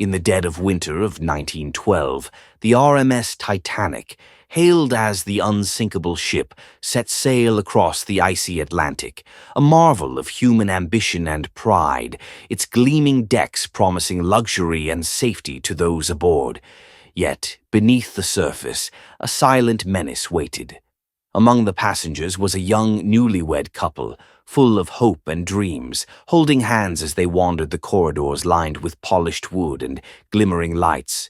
In the dead of winter of 1912, the RMS Titanic, hailed as the unsinkable ship, set sail across the icy Atlantic, a marvel of human ambition and pride, its gleaming decks promising luxury and safety to those aboard. Yet, beneath the surface, a silent menace waited. Among the passengers was a young, newlywed couple, full of hope and dreams, holding hands as they wandered the corridors lined with polished wood and glimmering lights,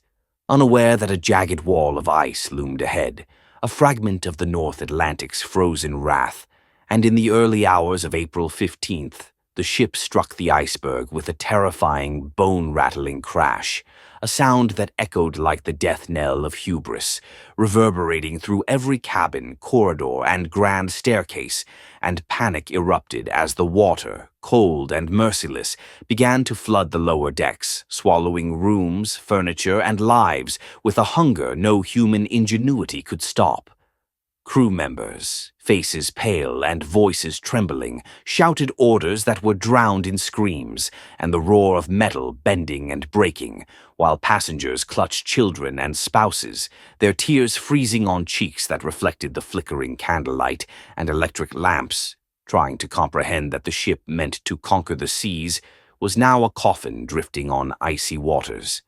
unaware that a jagged wall of ice loomed ahead, a fragment of the North Atlantic's frozen wrath, and in the early hours of April 15th, the ship struck the iceberg with a terrifying, bone-rattling crash, a sound that echoed like the death knell of hubris, reverberating through every cabin, corridor, and grand staircase, and panic erupted as the water, cold and merciless, began to flood the lower decks, swallowing rooms, furniture, and lives with a hunger no human ingenuity could stop. Crew members, faces pale and voices trembling, shouted orders that were drowned in screams and the roar of metal bending and breaking, while passengers clutched children and spouses, their tears freezing on cheeks that reflected the flickering candlelight and electric lamps, trying to comprehend that the ship meant to conquer the seas was now a coffin drifting on icy waters.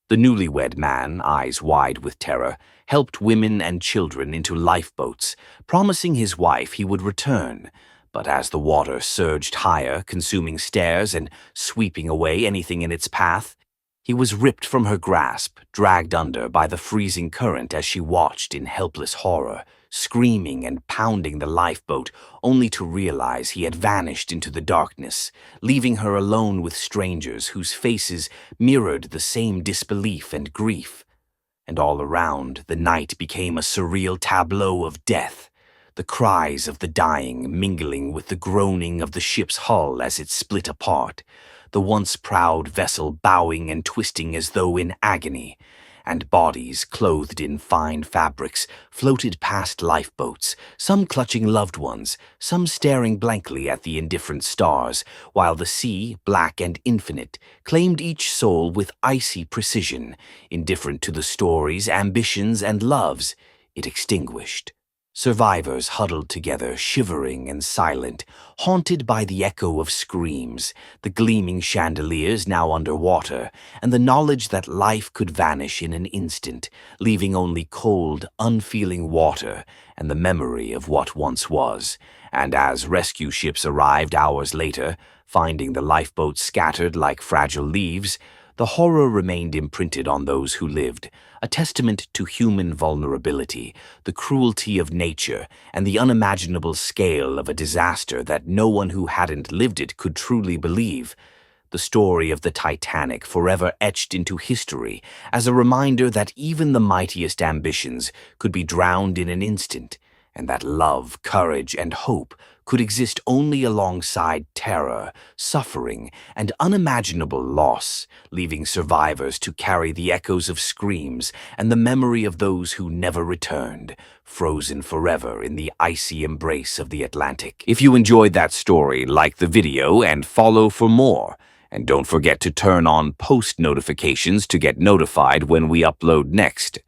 The newlywed man, eyes wide with terror, helped women and children into lifeboats, promising his wife he would return. But as the water surged higher, consuming stairs and sweeping away anything in its path, he was ripped from her grasp, dragged under by the freezing current as she watched in helpless horror, screaming and pounding the lifeboat, only to realize he had vanished into the darkness, leaving her alone with strangers whose faces mirrored the same disbelief and grief. And all around, the night became a surreal tableau of death, the cries of the dying mingling with the groaning of the ship's hull as it split apart, the once proud vessel bowing and twisting as though in agony, and bodies clothed in fine fabrics floated past lifeboats, some clutching loved ones, some staring blankly at the indifferent stars, while the sea, black and infinite, claimed each soul with icy precision, indifferent to the stories, ambitions, and loves it extinguished. Survivors huddled together, shivering and silent, haunted by the echo of screams, the gleaming chandeliers now underwater, and the knowledge that life could vanish in an instant, leaving only cold, unfeeling water and the memory of what once was. And as rescue ships arrived hours later, finding the lifeboats scattered like fragile leaves, the horror remained imprinted on those who lived, a testament to human vulnerability, the cruelty of nature, and the unimaginable scale of a disaster that no one who hadn't lived it could truly believe. The story of the Titanic forever etched into history as a reminder that even the mightiest ambitions could be drowned in an instant, and that love, courage, and hope could exist only alongside terror, suffering, and unimaginable loss, leaving survivors to carry the echoes of screams and the memory of those who never returned, frozen forever in the icy embrace of the Atlantic. If you enjoyed that story, like the video and follow for more. And don't forget to turn on post notifications to get notified when we upload next.